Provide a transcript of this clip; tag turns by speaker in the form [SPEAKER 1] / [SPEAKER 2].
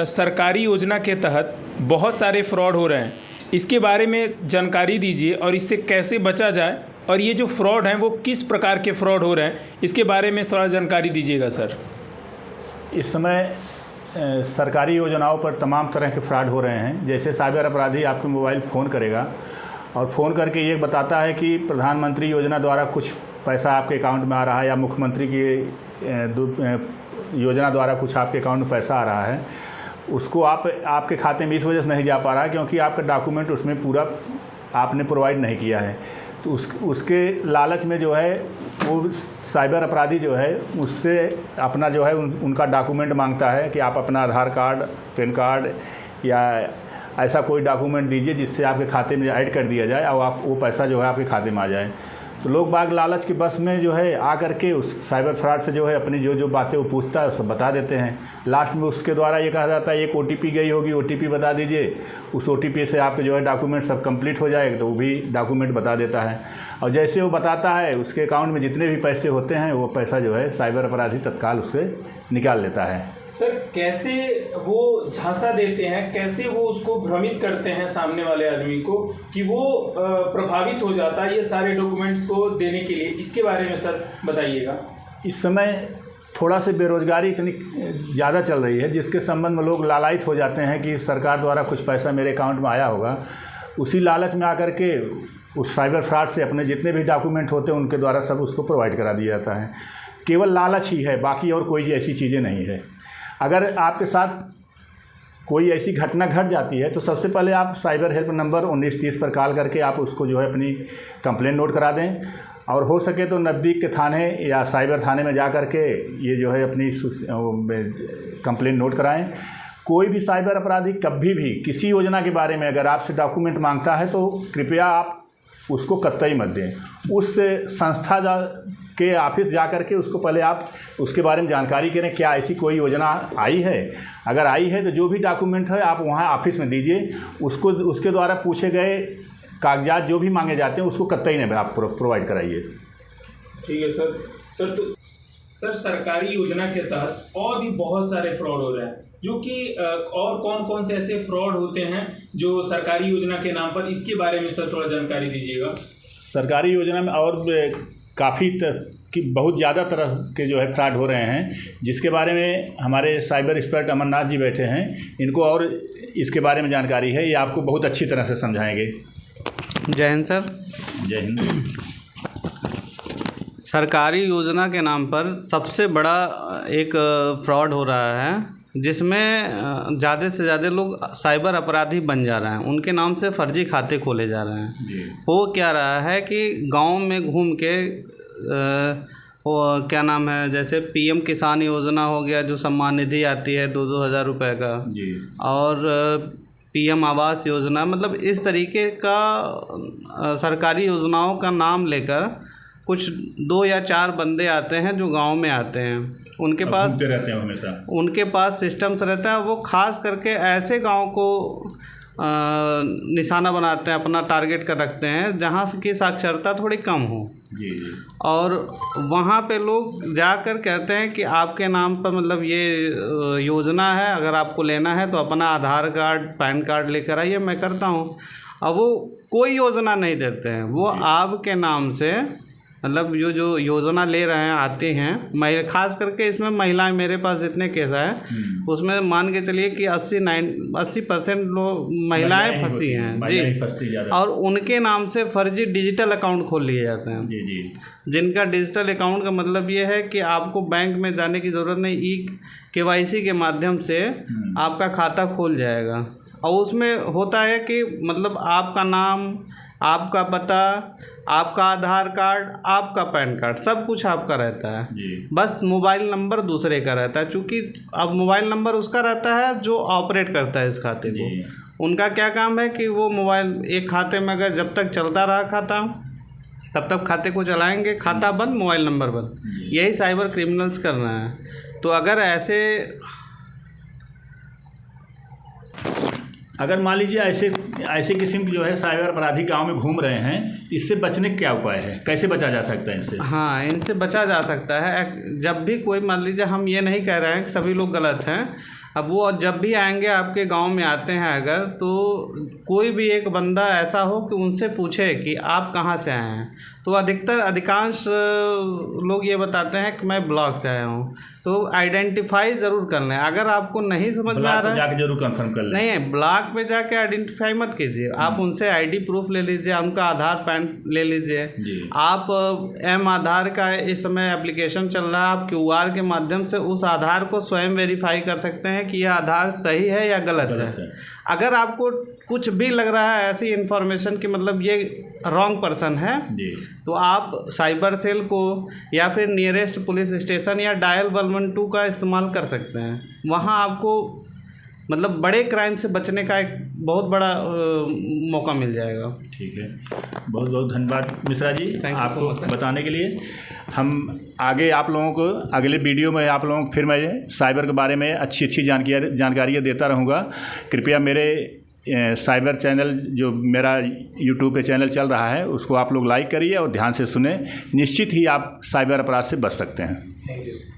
[SPEAKER 1] सरकारी योजना के तहत बहुत सारे फ्रॉड हो रहे हैं, इसके बारे में जानकारी दीजिए और इससे कैसे बचा जाए, और ये जो फ्रॉड हैं वो किस प्रकार के फ्रॉड हो रहे हैं, इसके बारे में थोड़ा जानकारी दीजिएगा सर।
[SPEAKER 2] इस समय सरकारी योजनाओं पर तमाम तरह के फ्रॉड हो रहे हैं। जैसे साइबर अपराधी आपके मोबाइल फ़ोन करेगा और फ़ोन करके ये बताता है कि प्रधानमंत्री योजना द्वारा कुछ पैसा आपके अकाउंट में आ रहा है, या मुख्यमंत्री की योजना द्वारा कुछ आपके अकाउंट में पैसा आ रहा है। उसको आपके खाते में इस वजह से नहीं जा पा रहा है क्योंकि आपका डॉक्यूमेंट उसमें पूरा आपने प्रोवाइड नहीं किया है। तो उसके लालच में जो है वो साइबर अपराधी जो है उससे अपना जो है उनका डॉक्यूमेंट मांगता है कि आप अपना आधार कार्ड, पैन कार्ड या ऐसा कोई डॉक्यूमेंट दीजिए जिससे आपके खाते में ऐड कर दिया जाए और आप वो पैसा जो है आपके खाते में आ जाए। तो लोग बाग लालच के बस में जो है आ करके उस साइबर फ्रॉड से जो है अपनी जो बातें वो पूछता है सब बता देते हैं। लास्ट में उसके द्वारा ये कहा जाता है एक OTP गई होगी, OTP बता दीजिए, उस OTP से आपके जो है डॉक्यूमेंट सब कंप्लीट हो जाएगा। तो वो भी डॉक्यूमेंट बता देता है और जैसे वो बताता है उसके अकाउंट में जितने भी पैसे होते हैं वो पैसा जो है साइबर अपराधी तत्काल उससे निकाल लेता है।
[SPEAKER 1] सर कैसे वो झांसा देते हैं, कैसे वो उसको भ्रमित करते हैं सामने वाले आदमी को कि वो प्रभावित हो जाता है ये सारे डॉक्यूमेंट्स को देने के लिए, इसके बारे में सर बताइएगा।
[SPEAKER 2] इस समय थोड़ा सा बेरोज़गारी इतनी ज़्यादा चल रही है जिसके संबंध में लोग लालायित हो जाते हैं कि सरकार द्वारा कुछ पैसा मेरे अकाउंट में आया होगा। उसी लालच में आकर के उस साइबर फ्रॉड से अपने जितने भी डॉक्यूमेंट होते हैं उनके द्वारा सब उसको प्रोवाइड करा दिया जाता है। केवल लालच ही है, बाकी और कोई ऐसी चीज़ें नहीं है। अगर आपके साथ कोई ऐसी घटना घट जाती है तो सबसे पहले आप साइबर हेल्प नंबर 1930 पर कॉल करके आप उसको जो है अपनी कंप्लेंट नोट करा दें, और हो सके तो नज़दीक के थाने या साइबर थाने में जा कर के ये जो है अपनी कंप्लेंट नोट कराएं। कोई भी साइबर अपराधी कभी भी किसी योजना के बारे में अगर आपसे डॉक्यूमेंट मांगता है तो कृपया आप उसको कतई मत दें। उस संस्था के ऑफिस जा कर के उसको पहले आप उसके बारे में जानकारी करें, क्या ऐसी कोई योजना आई है। अगर आई है तो जो भी डॉक्यूमेंट है आप वहाँ ऑफिस में दीजिए, उसको उसके द्वारा पूछे गए कागजात जो भी मांगे जाते हैं उसको कतई नहीं आप प्रोवाइड कराइए।
[SPEAKER 1] ठीक है सर। तो सर सरकारी योजना के तहत और भी बहुत सारे फ्रॉड हो रहे हैं, जो कि और कौन कौन से ऐसे फ्रॉड होते हैं जो सरकारी योजना के नाम पर, इसके बारे में सर थोड़ा जानकारी दीजिएगा।
[SPEAKER 2] सरकारी योजना में और काफ़ी बहुत ज़्यादा तरह के जो है फ्रॉड हो रहे हैं, जिसके बारे में हमारे साइबर एक्सपर्ट अमरनाथ जी बैठे हैं, इनको और इसके बारे में जानकारी है, ये आपको बहुत अच्छी तरह से समझाएंगे।
[SPEAKER 3] जय हिंद सर।
[SPEAKER 2] जय हिंद।
[SPEAKER 3] सरकारी योजना के नाम पर सबसे बड़ा एक फ्रॉड हो रहा है जिसमें ज़्यादा से ज़्यादा लोग साइबर अपराधी बन जा रहे हैं, उनके नाम से फर्जी खाते खोले जा रहे हैं। हो क्या रहा है कि गांव में घूम के क्या नाम है, जैसे PM किसान योजना हो गया जो सम्मान निधि आती है 2-2 हज़ार रुपये का, और PM आवास योजना, मतलब इस तरीके का सरकारी योजनाओं का नाम लेकर कुछ 2 या 4 बंदे आते हैं जो गांव में आते हैं, उनके पास
[SPEAKER 2] रहते हैं हमेशा,
[SPEAKER 3] उनके पास सिस्टम्स रहता है। वो खास करके ऐसे गांव को निशाना बनाते हैं, अपना टारगेट कर रखते हैं जहां की साक्षरता थोड़ी कम हो। और वहां पे लोग जाकर कहते हैं कि आपके नाम पर मतलब ये योजना है, अगर आपको लेना है तो अपना आधार कार्ड, पैन कार्ड लेकर आइए, मैं करता हूं। अब वो कोई योजना नहीं देते हैं, वो आपके नाम से मतलब जो योजना ले रहे हैं आते हैं। खास करके इसमें महिलाएं, मेरे जितने जितने केस हैं उसमें मान के चलिए कि 80% लोग महिलाएं फंसी हैं जी, और उनके नाम से फर्जी डिजिटल अकाउंट खोल लिए जाते हैं जी। जिनका डिजिटल अकाउंट का मतलब ये है कि आपको बैंक में जाने की ज़रूरत नहीं, KYC के माध्यम से आपका खाता खोल जाएगा। और उसमें होता है कि मतलब आपका नाम, आपका पता, आपका आधार कार्ड, आपका पैन कार्ड, सब कुछ आपका रहता है, बस मोबाइल नंबर दूसरे का रहता है। चूँकि अब मोबाइल नंबर उसका रहता है जो ऑपरेट करता है इस खाते को। उनका क्या काम है कि वो मोबाइल एक खाते में अगर जब तक चलता रहा खाता तब तक खाते को चलाएंगे, खाता बंद, मोबाइल नंबर बंद। यही साइबर क्रिमिनल्स कर रहे हैं। तो
[SPEAKER 2] अगर मान लीजिए ऐसे किस्म के जो है साइबर अपराधी गांव में घूम रहे हैं, इससे बचने का क्या उपाय है, कैसे बचा जा सकता है इनसे?
[SPEAKER 3] हाँ, इनसे बचा जा सकता है। जब भी कोई, मान लीजिए हम ये नहीं कह रहे हैं कि सभी लोग गलत हैं, अब वो जब भी आएंगे आपके गांव में आते हैं अगर, तो कोई भी एक बंदा ऐसा हो कि उनसे पूछे कि आप कहाँ से आए हैं, तो अधिकांश लोग ये बताते हैं कि मैं ब्लॉक से आया हूँ। तो आइडेंटिफाई ज़रूर कर लें। अगर आपको नहीं समझ में आ रहा है,
[SPEAKER 2] जाके जरूर कंफर्म कर लें।
[SPEAKER 3] नहीं, ब्लॉक पे जाके आइडेंटिफाई मत कीजिए, आप उनसे आईडी प्रूफ ले लीजिए, उनका आधार पैन ले लीजिए। आप एम आधार का इस समय एप्लीकेशन चल रहा है, आप QR के माध्यम से उस आधार को स्वयं वेरीफाई कर सकते हैं कि यह आधार सही है या गलत है। अगर आपको कुछ भी लग रहा है ऐसी इन्फॉर्मेशन कि मतलब ये रॉन्ग पर्सन है, तो आप साइबर सेल को या फिर नियरेस्ट पुलिस स्टेशन या डायल 112 का इस्तेमाल कर सकते हैं। वहाँ आपको मतलब बड़े क्राइम से बचने का एक बहुत बड़ा मौका मिल जाएगा।
[SPEAKER 2] ठीक है, बहुत बहुत धन्यवाद मिश्रा जी आपको बताने के लिए। हम आगे आप लोगों को अगले वीडियो में आप लोगों को फिर मैं साइबर के बारे में अच्छी अच्छी जानकारियाँ देता रहूँगा। कृपया मेरे साइबर चैनल जो मेरा यूट्यूब पे चैनल चल रहा है उसको आप लोग लाइक करिए और ध्यान से सुने। निश्चित ही आप साइबर अपराध से बच सकते हैं।
[SPEAKER 1] Thank you sir.